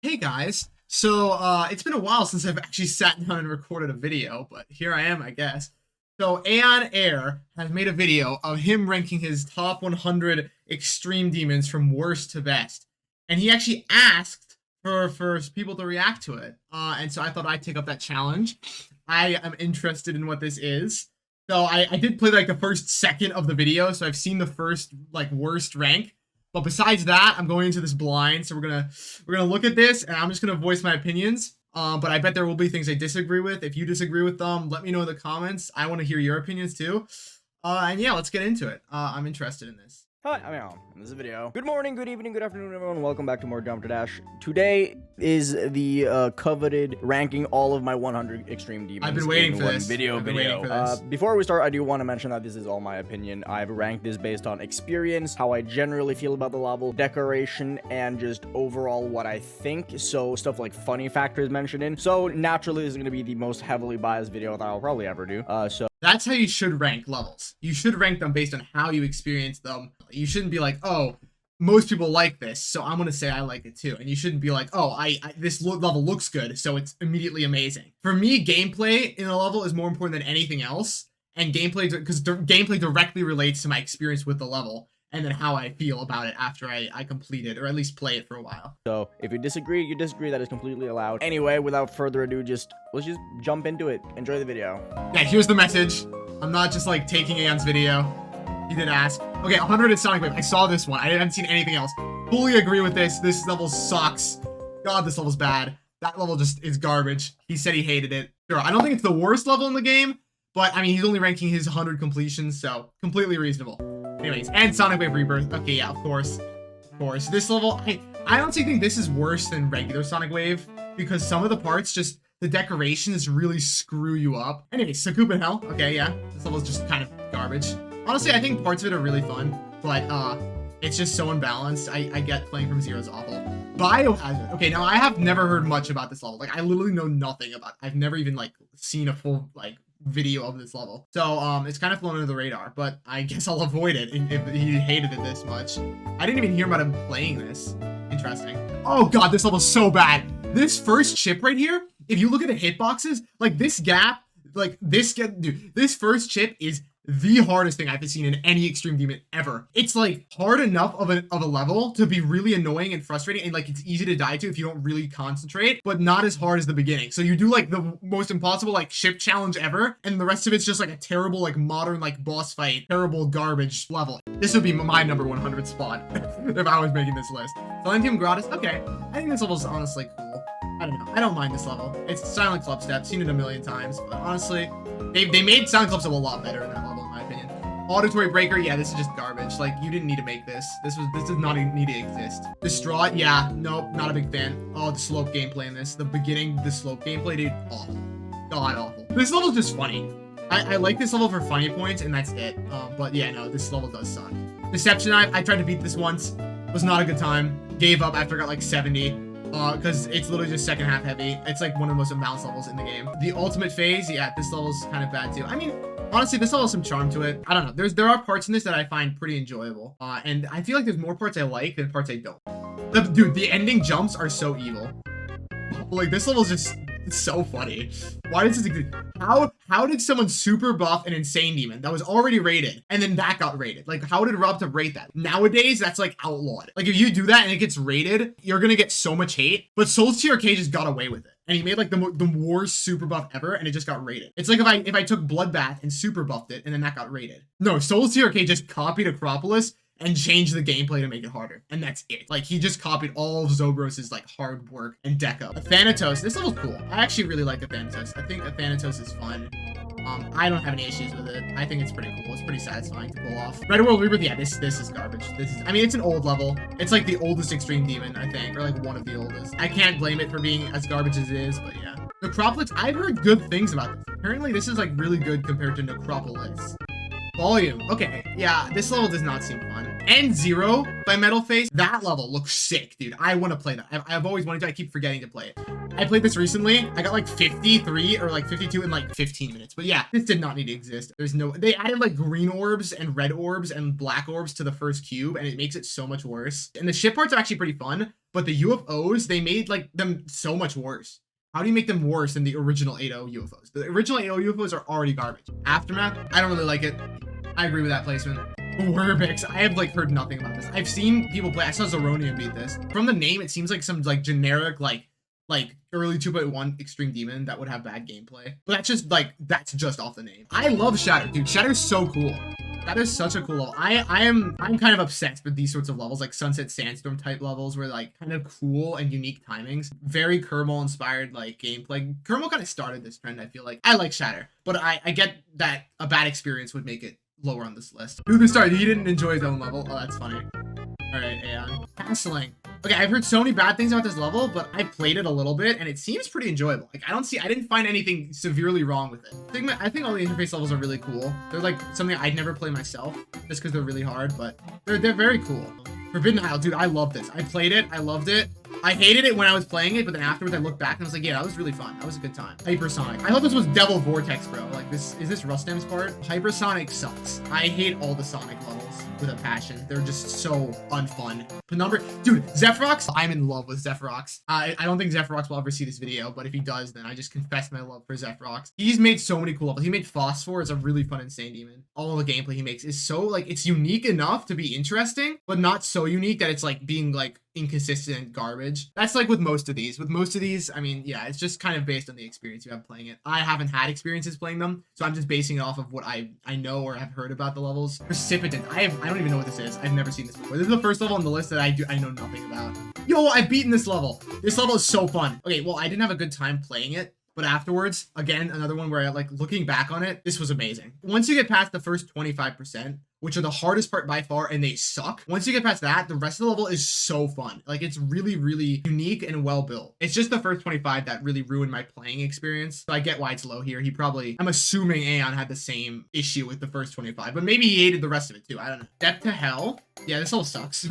Hey guys, so it's been a while since I've actually sat down and recorded a video, but here I am, I guess. So AeonAir has made a video of him ranking his top 100 extreme demons from worst to best, and he actually asked for people to react to it, and so I thought I'd take up that challenge. I am interested in what this is. So I did play like the first second of the video, so I've seen the first like worst rank. But besides that, I'm going into this blind, so we're gonna look at this, and I'm just gonna voice my opinions. But I bet there will be things I disagree with. If you disagree with them, let me know in the comments. I want to hear your opinions too. And yeah, let's get into it. I'm interested in this. Hi, I'm Al. In this video. Good morning, good evening, good afternoon, everyone. Welcome back to more Jump to Dash. Today is the coveted ranking all of my 100 extreme demons. I've been waiting for this. Video. Before we start, I do want to mention that this is all my opinion. I've ranked this based on experience, how I generally feel about the level, decoration, and just overall what I think. So stuff like funny factors mentioned in. So naturally, this is going to be the most heavily biased video that I'll probably ever do. That's how you should rank levels. You should rank them based on how you experience them. You shouldn't be like, oh, most people like this, so I'm gonna say I like it too. And you shouldn't be like, oh, this level looks good, so it's immediately amazing. For me, gameplay in a level is more important than anything else. And gameplay, because gameplay directly relates to my experience with the level, and then how I feel about it after I complete it, or at least play it for a while. So if you disagree, that is completely allowed. Anyway, without further ado, let's just jump into it. Enjoy the video. Yeah, here's the message. I'm not just like taking Aeon's video. He did ask. Okay, 100 is Sonic Wave. I saw this one. I haven't seen anything else. Fully agree with this. This level sucks. God, this level's bad. That level just is garbage. He said he hated it. Sure, I don't think it's the worst level in the game, but I mean, he's only ranking his 100 completions, so completely reasonable. Anyways, and Sonic Wave Rebirth. Okay, yeah, of course. Of course. This level, I honestly think this is worse than regular Sonic Wave, because some of the parts just, the decorations really screw you up. Anyways, Sakupen Hell. Okay, yeah. This level's just kind of garbage. Honestly, I think parts of it are really fun, but it's just so unbalanced. I get playing from zero is awful. Biohazard. Okay, now I have never heard much about this level. Like, I literally know nothing about it. I've never even like seen a full like video of this level. So it's kind of flown under the radar, but I guess I'll avoid it if he hated it this much. I didn't even hear about him playing this. Interesting. Oh god, this level's so bad. This first chip right here, if you look at the hitboxes, like this gap, dude, this first chip is the hardest thing I've seen in any extreme demon ever. It's like hard enough of a level to be really annoying and frustrating, and like it's easy to die to if you don't really concentrate, but not as hard as the beginning. So you do like the most impossible like ship challenge ever, and the rest of it's just like a terrible like modern like boss fight, terrible garbage level. This would be my number 100 spot if I was making this list. Silentium Gradas. Okay, I think this level's honestly cool. I don't know. I don't mind this level. It's Silent Club Step. Seen it a million times, but honestly, they made Silent Club Step a lot better in that level, in my opinion. Auditory Breaker, yeah, this is just garbage. Like, you didn't need to make this. This does not need to exist. Distraught, yeah, nope, not a big fan. Oh, the slope gameplay in this. The beginning, the slope gameplay, dude, awful. God, awful. This level's just funny. I like this level for funny points, and that's it. But yeah, no, this level does suck. Deception, I tried to beat this once. Was not a good time. Gave up after I got like 70. Because it's literally just second half heavy. It's like one of the most imbalanced levels in the game. The ultimate phase, yeah, this level's kind of bad too. I mean, honestly, this level has some charm to it. I don't know. There are parts in this that I find pretty enjoyable. And I feel like there's more parts I like than parts I don't. Dude, the ending jumps are so evil. Like, this level's just so funny. Why does this exist? How did someone super buff an insane demon that was already rated, and then that got rated? Like, how did Rob rate that? Nowadays, that's like outlawed. Like, if you do that and it gets rated, you're gonna get so much hate. But Souls TRK just got away with it, and he made like the worst super buff ever, and it just got rated. It's like if I took Bloodbath and super buffed it, and then that got rated. No, Souls TRK just copied NecropoliX and change the gameplay to make it harder. And that's it. Like, he just copied all of Zobros's, like, hard work and deco. Athanatos, this level's cool. I actually really like Athanatos. I think Athanatos is fun. I don't have any issues with it. I think it's pretty cool. It's pretty satisfying to pull off. Red World Rebirth, yeah, this is garbage. I mean, it's an old level. It's like the oldest extreme demon, I think, or like one of the oldest. I can't blame it for being as garbage as it is, but yeah. NecropoliX, I've heard good things about this. Apparently, this is like really good compared to NecropoliX. Volume, okay, yeah, this level does not seem fun. N0 by Metal Face. That level looks sick, dude. I want to play that. I've always wanted to. I keep forgetting to play it. I played this recently. I got like 53 or like 52 in like 15 minutes. But yeah, this did not need to exist. There's no, they added like green orbs and red orbs and black orbs to the first cube, and it makes it so much worse. And the ship parts are actually pretty fun, but the UFOs, they made like them so much worse. How do you make them worse than the original 8.0 UFOs? The original 8.0 UFOs are already garbage. Aftermath, I don't really like it. I agree with that placement. Werbix, I have like heard nothing about this. I've seen people play. I saw Zeronium beat this. From the name, it seems like some like generic like early 2.1 extreme demon that would have bad gameplay. But that's just off the name. I love Shatter, dude. Shatter's so cool. That is such a cool level. I'm kind of obsessed with these sorts of levels, like Sunset Sandstorm type levels, where like kind of cool and unique timings. Very Kermal inspired like gameplay. Kermal kind of started this trend, I feel like. I like Shatter, but I get that a bad experience would make it lower on this list. Who started? He didn't enjoy his own level. Oh, that's funny. All right, Aeon. Castling. Okay, I've heard so many bad things about this level, but I played it a little bit and it seems pretty enjoyable. Like I didn't find anything severely wrong with it. I think all the interface levels are really cool. They're like something I'd never play myself just because they're really hard, but they're very cool. Forbidden Isle, dude, I love this. I played it, I loved it. I hated it when I was playing it, but then afterwards I looked back and I was like, yeah, that was really fun. That was a good time. Hypersonic. I thought this was Devil Vortex, bro. Like is this Rustam's part? Hypersonic sucks. I hate all the Sonic levels with a passion. They're just so unfun. Penombre, dude, Zephyrox. I'm in love with Zephyrox. I don't think Zephyrox will ever see this video, but if he does, then I just confess my love for Zephyrox. He's made so many cool levels. He made Phosphor. It's a really fun, insane demon. All the gameplay he makes is so like, it's unique enough to be interesting, but not so unique that it's like being like inconsistent garbage. That's like with most of these. With most of these, I mean, yeah, it's just kind of based on the experience you have playing it. I haven't had experiences playing them, so I'm just basing it off of what I know or have heard about the levels. Precipitant. I don't even know what this is. I've never seen this before. This is the first level on the list that I know nothing about. Yo, I've beaten this level. This level is so fun. Okay, well, I didn't have a good time playing it, but afterwards, again, another one where like looking back on it, this was amazing. Once you get past the first 25%, which are the hardest part by far, and they suck. Once you get past that, the rest of the level is so fun. Like, it's really, really unique and well built. It's just the first 25 that really ruined my playing experience. So I get why it's low here. He probably, I'm assuming Aeon had the same issue with the first 25, but maybe he hated the rest of it too. I don't know. Depth to Hell. Yeah, this level sucks.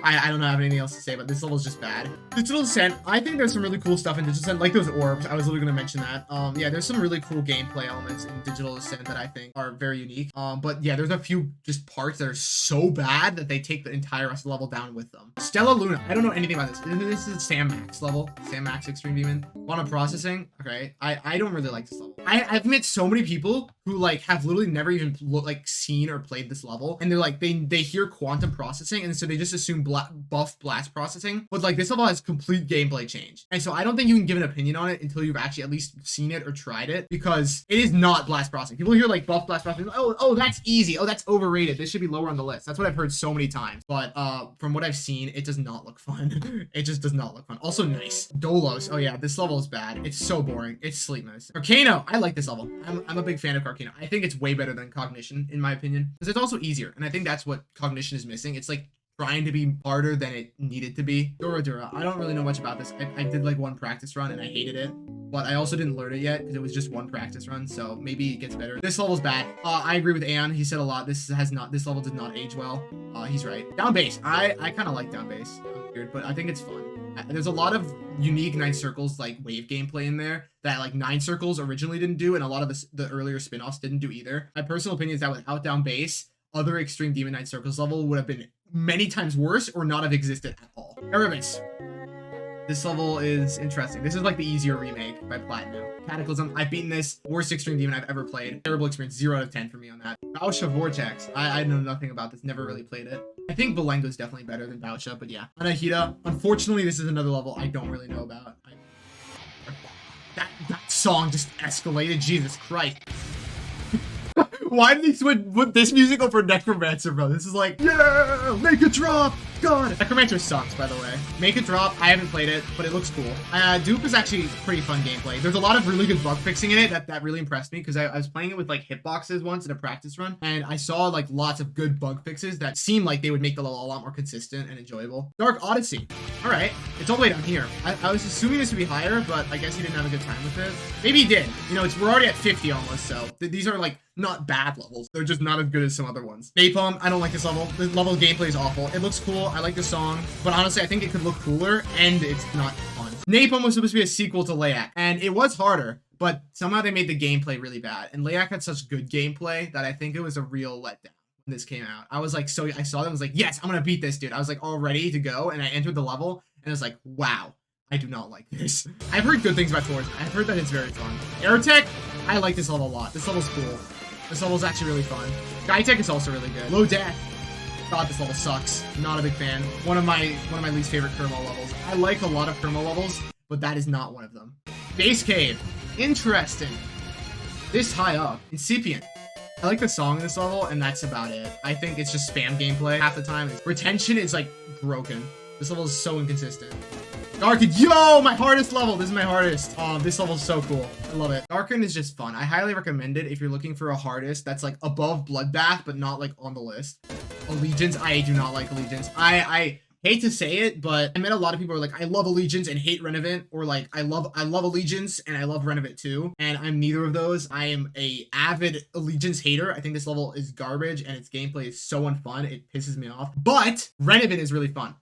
I don't have anything else to say, but this level is just bad. Digital Ascent. I think there's some really cool stuff in Digital Ascent, like those orbs. I was literally going to mention that. Yeah, there's some really cool gameplay elements in Digital Ascent that I think are very unique. But yeah, there's a few just parts that are so bad that they take the entire rest of the level down with them. Stellaluna. I don't know anything about this. This is Sam Max level. Sam Max Extreme Demon. Quantum Processing. Okay. I don't really like this level. I've met so many people who like have literally never even seen or played this level, and they're like they hear quantum processing and so they just assume buff blast processing, but like this level has complete gameplay change, and so I don't think you can give an opinion on it until you've actually at least seen it or tried it, because it is not blast processing. People hear like buff blast processing, oh that's easy, oh that's overrated, this should be lower on the list. That's what I've heard so many times, but from what I've seen, it does not look fun. It just does not look fun. Also nice. Dolos. Oh yeah, this level is bad. It's so boring. It's sleep medicine. Arcano. I like this level. I'm a big fan of Arcano. I think it's way better than Cognition in my opinion, because it's also easier, and I think that's what Cognition is missing. It's like trying to be harder than it needed to be. Doradura. I don't really know much about this. I did like one practice run and I hated it, but I also didn't learn it yet because it was just one practice run, so maybe it gets better. This level's bad. I agree with Aeon. He said a lot. This level did not age well. He's right. Down base. I kind of like down base. Weird, but I think it's fun. There's a lot of unique 9 Circles like wave gameplay in there that like 9 Circles originally didn't do, and a lot of the earlier spin-offs didn't do either. My personal opinion is that without down base, other Extreme Demon 9 Circles level would have been many times worse or not have existed at all. Erebus. This level is interesting. This is like the easier remake by Platinum. Cataclysm. I've beaten this. Worst Extreme Demon I've ever played. Terrible experience. 0 out of 10 for me on that. Bausha Vortex. I know nothing about this. Never really played it. I think Belengo's definitely better than Bausha, but yeah. Anahita. Unfortunately, this is another level I don't really know about. That song just escalated. Jesus Christ. Why did he put this music over Necromancer, bro? This is like, yeah, make it drop. God! Necromancer sucks, by the way. Make it drop. I haven't played it, but it looks cool. Dupe is actually pretty fun gameplay. There's a lot of really good bug fixing in it that really impressed me, because I was playing it with like hitboxes once in a practice run, and I saw like lots of good bug fixes that seemed like they would make the level a lot more consistent and enjoyable. Dark Odyssey. All right, it's all the way down here. I was assuming this would be higher, but I guess he didn't have a good time with it. Maybe he did. You know, we're already at 50 almost, so these are like not bad levels. They're just not as good as some other ones. Napalm, I don't like this level. The level of gameplay is awful. It looks cool. I like the song, but honestly, I think it could look cooler, and it's not fun. Napalm was supposed to be a sequel to Layak, and it was harder, but somehow they made the gameplay really bad. And Layak had such good gameplay that I think it was a real letdown when this came out. I was like, so I saw them, I was like, yes, I'm gonna beat this dude. I was like all ready to go, and I entered the level, and I was like, wow, I do not like this. I've heard good things about Tours. I've heard that it's very fun. Aerotech, I like this level a lot. This level's cool. This level's actually really fun. Skytech is also really good. Low Death. God, this level sucks. Not a big fan. One of my least favorite Kermo levels. I like a lot of Kermo levels, but that is not one of them. Base Cave. Interesting. This high up. Incipient. I like the song in this level, and that's about it. I think it's just spam gameplay half the time. Retention is like broken. This level is so inconsistent. Darkened, yo, my hardest level. This is my hardest. This level is so cool. I love it. Darkened is just fun. I highly recommend it if you're looking for a hardest that's like above Bloodbath, but not like on the list. Allegiance, I do not like Allegiance. I hate to say it, but I met a lot of people who are like, I love Allegiance and hate Renovant, or like I love Allegiance and I love Renovant too. And I'm neither of those. I am a avid Allegiance hater. I think this level is garbage and its gameplay is so unfun. It pisses me off. But Renovant is really fun.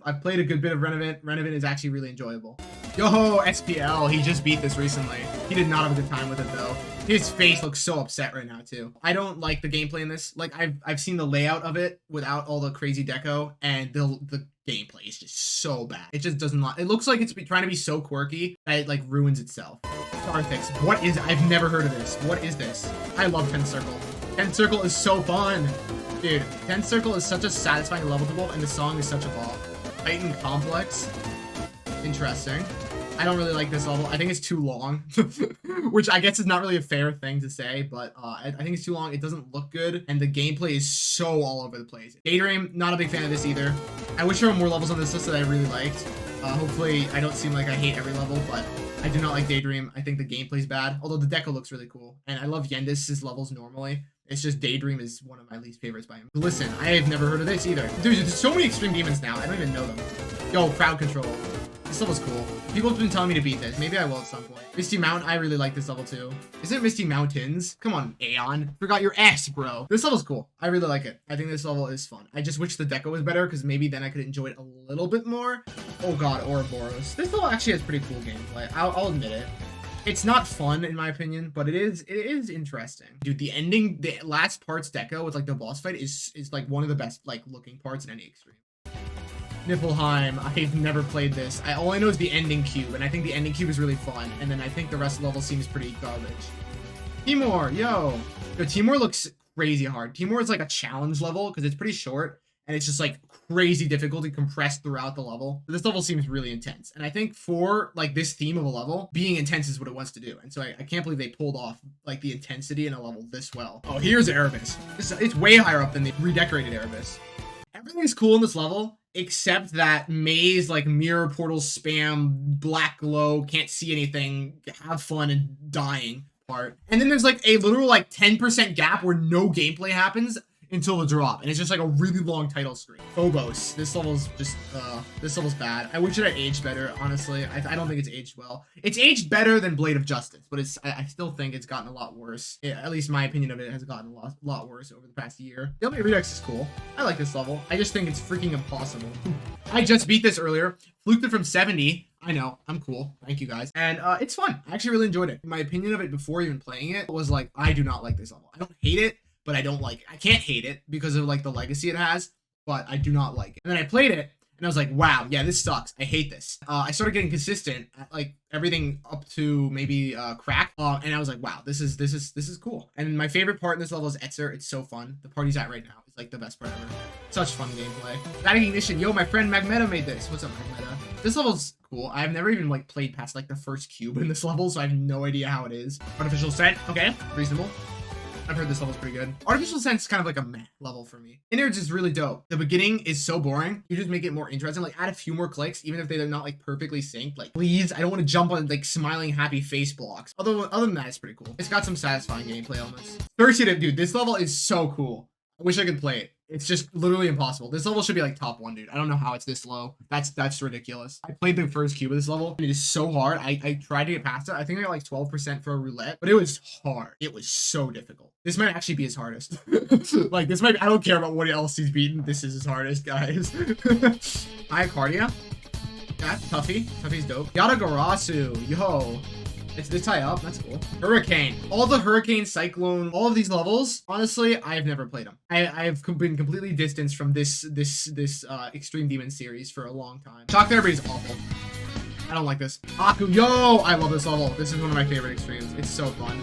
I've played a good bit of Renovant. Renovant is actually really enjoyable. Yo, SPL, he just beat this recently. He did not have a good time with it though. His face looks so upset right now too. I don't like the gameplay in this. Like I've seen the layout of it without all the crazy deco, and the gameplay is just so bad. It just doesn't it looks like it's trying to be so quirky that it like ruins itself. Starfix, what is, I've never heard of this. What is this? I love 10th Circle. 10th Circle is so fun. Dude, 10th Circle is such a satisfying level to and the song is such a ball. Titan Complex. Interesting. I don't really like this level. I think it's too long, which I guess is not really a fair thing to say, but I think it's too long. It doesn't look good, and the gameplay is so all over the place. Daydream, not a big fan of this either. I wish there were more levels on this list that I really liked. Hopefully, I don't seem like I hate every level, but I do not like Daydream. I think the gameplay's bad, although the deco looks really cool, and I love Yendis' levels normally. It's just Daydream is one of my least favorites by him. Glisten, I have never heard of this either. Dude, there's so many extreme demons now. I don't even know them. Yo, crowd control. This level's cool. People have been telling me to beat this. Maybe I will at some point. Misty Mountain, I really like this level too. Isn't it Misty Mountains? Come on, Aeon. Forgot your S, bro. This level's cool. I really like it. I think this level is fun. I just wish the deco was better, because maybe then I could enjoy it a little bit more. Oh god, Ouroboros. This level actually has pretty cool gameplay. I'll admit it. It's not fun in my opinion, but it is interesting. Dude, the ending, the last part's deco with like the boss fight is like one of the best like looking parts in any extreme. Niflheim, I've never played this. All I know is the ending cube, and I think the ending cube is really fun, and then I think the rest of the level seems pretty garbage. Timor, yo, Timor looks crazy hard. Timor is like a challenge level, because it's pretty short, and it's just like crazy difficulty compressed throughout the level. This level seems really intense, and I think for like this theme of a level, being intense is what it wants to do, and so I can't believe they pulled off like the intensity in a level this well. Oh, here's Erebus. It's way higher up than the redecorated Erebus. Everything's cool in this level, except that maze, like mirror portal spam, black glow, can't see anything, have fun and dying part. And then there's like a literal like 10% gap where no gameplay happens until the drop, and it's just like a really long title screen. Phobos, this level's just, this level's bad. I wish it had aged better, honestly. I don't think it's aged well. It's aged better than Blade of Justice, but I still think it's gotten a lot worse. Yeah, at least my opinion of it has gotten a lot worse over the past year. Stalemate Redux is cool. I like this level. I just think it's freaking impossible. I just beat this earlier, fluked it from 70. I know, I'm cool. Thank you guys. And it's fun. I actually really enjoyed it. My opinion of it before even playing it was like, I do not like this level. I don't hate it, but I don't like it. I can't hate it because of like the legacy it has, but I do not like it. And then I played it and I was like, wow, yeah, this sucks. I hate this. I started getting consistent at like everything up to maybe crack. And I was like, wow, this is cool. And my favorite part in this level is Etzer. It's so fun. The part he's at right now is like the best part ever. Such fun gameplay. Static Ignition. Yo, my friend Magmeta made this. What's up, Magmeta? This level's cool. I've never even like played past like the first cube in this level, so I have no idea how it is. Artificial Scent. Okay, reasonable. I've heard this level's pretty good. Artificial Sense is kind of like a meh level for me. Innards is really dope. The beginning is so boring. You just make it more interesting. Like add a few more clicks, even if they're not like perfectly synced. Like please, I don't want to jump on like smiling happy face blocks. Other than that, it's pretty cool. It's got some satisfying gameplay elements. Thirsty Dip, dude, this level is so cool. I wish I could play it. It's just literally impossible. This level should be like top 1, dude. I don't know how it's this low. That's ridiculous. I played the first cube of this level, and it is so hard. I tried to get past it. I think I got like 12% for a roulette, but it was hard. It was so difficult. This might actually be his hardest. Like this might be, I don't care about what else he's beaten. This is his hardest, guys. I have cardia. Yeah, Tuffy. Tuffy's dope. Yatagarasu. Yo. It's this high up. That's cool. Hurricane. All the Hurricane, Cyclone, all of these levels, honestly, I've never played them. I've been completely distanced from this Extreme Demon series for a long time. Shock Therapy is awful. I don't like this. Aku. Yo! I love this level. This is one of my favorite extremes. It's so fun.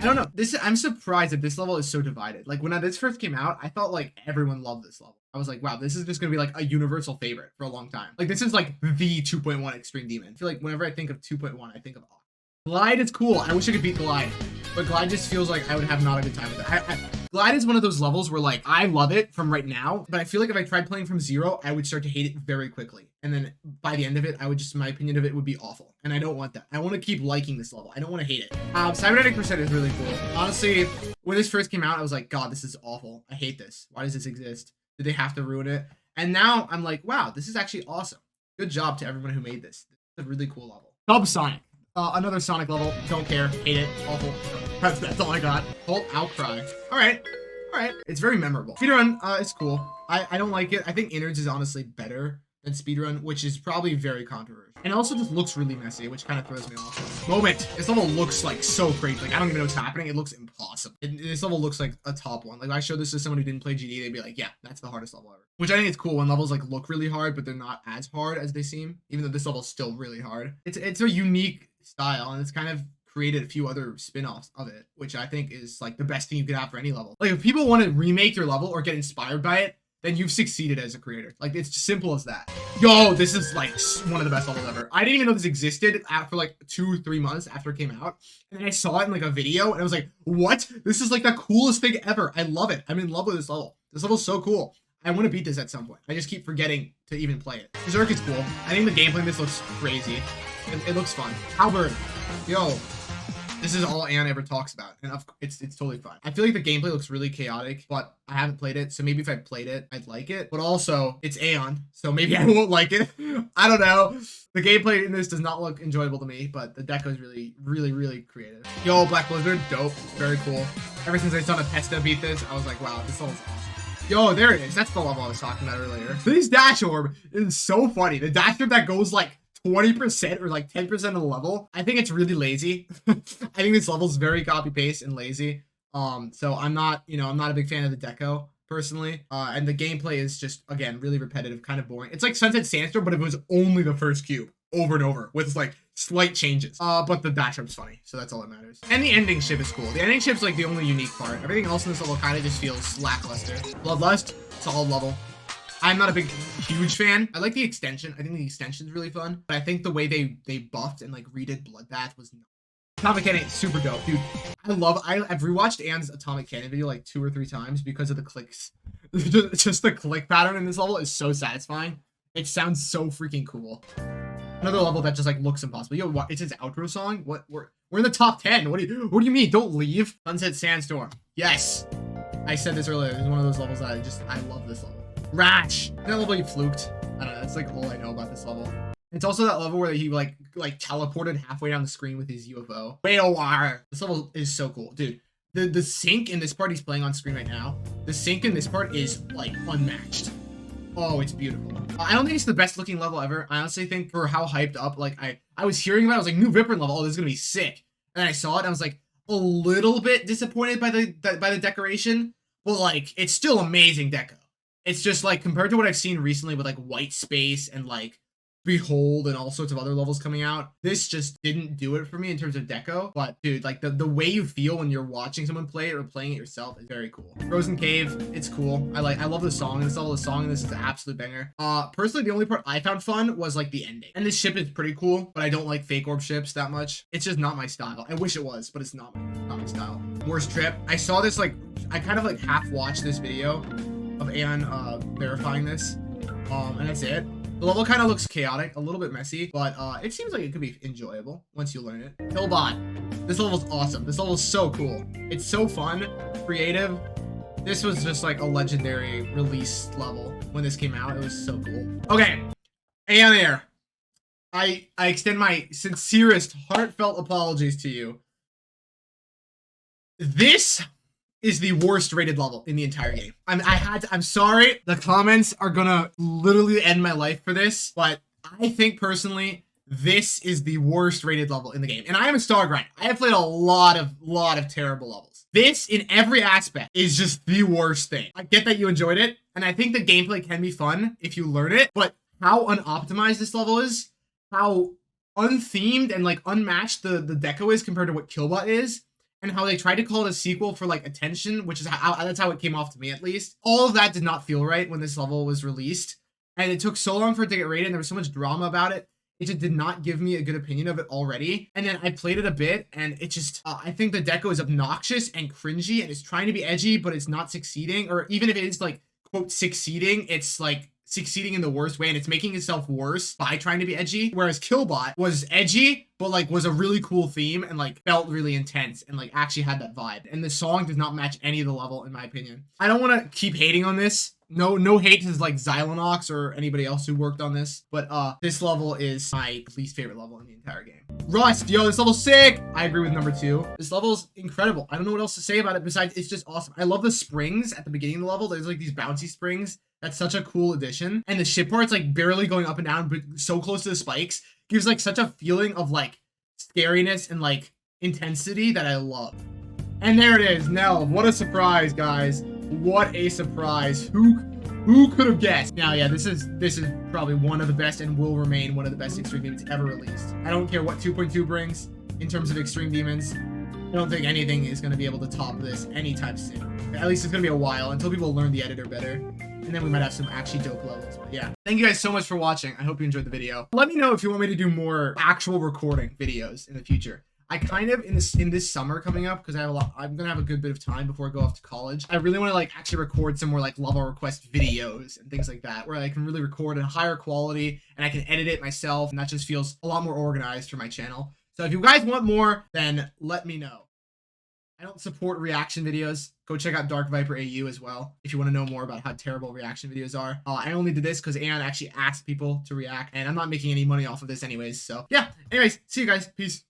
I don't know. I'm surprised that this level is so divided. Like when this first came out, I thought like everyone loved this level. I was like, wow, this is just gonna be like a universal favorite for a long time. Like this is like the 2.1 Extreme Demon. I feel like whenever I think of 2.1, I think of Aku. Glide is cool. I wish I could beat Glide, but Glide just feels like I would have not a good time with it. Glide is one of those levels where like I love it from right now, but I feel like if I tried playing from 0, I would start to hate it very quickly. And then by the end of it, my opinion of it would be awful. And I don't want that. I want to keep liking this level. I don't want to hate it. Cybernetic Percent is really cool. Honestly, when this first came out, I was like, God, this is awful. I hate this. Why does this exist? Did they have to ruin it? And now I'm like, wow, this is actually awesome. Good job to everyone who made this. This is a really cool level. Subsonic. Another Sonic level. Don't care. Hate it. Awful. That's all I got. Cult Outcry. All right. It's very memorable. Speedrun, it's cool. I don't like it. I think Innards is honestly better than Speedrun, which is probably very controversial. And it also just looks really messy, which kind of throws me off. Moment. This level looks like so crazy. Like I don't even know what's happening. It looks impossible. This level looks like a top one. Like if I showed this to someone who didn't play GD, they'd be like, yeah, that's the hardest level ever. Which I think is cool when levels like look really hard, but they're not as hard as they seem. Even though this level's still really hard. It's a unique style, and it's kind of created a few other spin-offs of it, which I think is like the best thing you could have for any level. Like if people want to remake your level or get inspired by it, then you've succeeded as a creator. Like it's simple as that. Yo, this is like one of the best levels ever. I didn't even know this existed after like 2-3 months after it came out, and then I saw it in like a video, and I was like, what? This is like the coolest thing ever. I love it. I'm in love with this level. This level's so cool. I want to beat this at some point. I just keep forgetting to even play it. Berserk is cool. I think the gameplay in this looks crazy. It looks fun. Halberd. Yo. This is all Aeon ever talks about, and it's totally fun. I feel like the gameplay looks really chaotic, but I haven't played it, so maybe if I played it, I'd like it. But also, it's Aeon, so maybe I won't like it. I don't know. The gameplay in this does not look enjoyable to me, but the deco is really creative. Yo, Black Blizzard, dope, very cool. Ever since I saw Nepesta beat this, I was like, wow, this level's awesome. Yo, there it is. That's the level I was talking about earlier. This dash orb is so funny. The dash orb that goes like 20% or like 10% of the level. I think it's really lazy. I think this level is very copy paste and lazy. So I'm not a big fan of the deco personally. And the gameplay is just, again, really repetitive, kind of boring. It's like Sunset Sandstorm, but if it was only the first cube over and over with like slight changes. But the dash up's funny, so that's all that matters. And the ending ship is cool. The ending ship's like the only unique part. Everything else in this level kind of just feels lackluster. Bloodlust, solid level. I'm not a huge fan. I like the extension. I think the extension's really fun, but I think the way they buffed and like redid Bloodbath was not. Atomic Cannon is super dope, dude. I've rewatched Aeon's Atomic Cannon video like 2 or 3 times because of the clicks. Just the click pattern in this level is so satisfying. It sounds so freaking cool. Another level that just like looks impossible. Yo, what? It's his outro song. What? We're in the top 10. What do you mean? Don't leave. Sunset Sandstorm. Yes. I said this earlier. It's one of those levels that I love this level. Ratch. That level you fluked. I don't know. That's like all I know about this level. It's also that level where he like teleported halfway down the screen with his UFO. Whale. This level is so cool, dude. The sync in this part he's playing on screen right now. The sync in this part is like unmatched. Oh, it's beautiful. I don't think it's the best looking level ever. I honestly think for how hyped up, like I was hearing about it, I was like, new Viper level. Oh, this is gonna be sick. And then I saw it and I was like a little bit disappointed by the decoration, but like it's still amazing deco. It's just like compared to what I've seen recently with like White Space and like Behold and all sorts of other levels coming out, this just didn't do it for me in terms of deco. But dude, like the way you feel when you're watching someone play it or playing it yourself is very cool. Frozen Cave, it's cool. I love the song in this level. The song in this is an absolute banger. Personally, the only part I found fun was like the ending. And this ship is pretty cool, but I don't like fake orb ships that much. It's just not my style. I wish it was, but it's not my style. Worst trip. I saw this, like, I kind of like half watched this video of Aeon verifying this. And that's it. The level kind of looks chaotic, a little bit messy, but it seems like it could be enjoyable once you learn it. Killbot. This level's awesome. This level's so cool. It's so fun, creative. This was just like a legendary release level when this came out. It was so cool. Okay, AeonAir. I extend my sincerest, heartfelt apologies to you. This is the worst rated level in the entire game. I'm sorry. The comments are gonna literally end my life for this, but I think personally, this is the worst rated level in the game. And I am a star grind. I have played a lot of terrible levels. This, in every aspect, is just the worst thing. I get that you enjoyed it, and I think the gameplay can be fun if you learn it, but how unoptimized this level is, how unthemed and like unmatched the deco is compared to what Killbot is, and how they tried to call it a sequel for like attention, which is that's how it came off to me at least. All of that did not feel right when this level was released, and it took so long for it to get rated, and there was so much drama about it. It just did not give me a good opinion of it already. And then I played it a bit, and it just, I think the deco is obnoxious and cringy, and it's trying to be edgy, but it's not succeeding. Or even if it is like, quote, succeeding, it's like succeeding in the worst way, and it's making itself worse by trying to be edgy. Whereas Killbot was edgy, but like was a really cool theme and like felt really intense and like actually had that vibe. And the song does not match any of the level, in my opinion. I don't want to keep hating on this. No hate to like Xylonox or anybody else who worked on this, but this level is my least favorite level in the entire game. Rust, yo, this level's sick. I agree with number 2. This level's incredible. I don't know what else to say about it besides it's just awesome. I love the springs at the beginning of the level. There's like these bouncy springs. That's such a cool addition. And the ship part's like barely going up and down, but so close to the spikes gives like such a feeling of like scariness and like intensity that I love. And there it is. Nell, what a surprise, guys. What a surprise. Who could have guessed? Now, yeah, this is probably one of the best and will remain one of the best Extreme Demons ever released. I don't care what 2.2 brings in terms of Extreme Demons. I don't think anything is going to be able to top this anytime soon. At least it's going to be a while until people learn the editor better. And then we might have some actually dope levels. But yeah, thank you guys so much for watching. I hope you enjoyed the video. Let me know if you want me to do more actual recording videos in the future. I kind of, in this summer coming up, because I'm gonna have a good bit of time before I go off to college. I really want to like actually record some more like level request videos and things like that, where I can really record in higher quality and I can edit it myself, and that just feels a lot more organized for my channel. So if you guys want more, then let me know. I don't support reaction videos. Go check out Dark Viper AU as well if you want to know more about how terrible reaction videos are. I only did this because Aeon actually asked people to react, and I'm not making any money off of this anyways. So yeah, anyways, see you guys. Peace.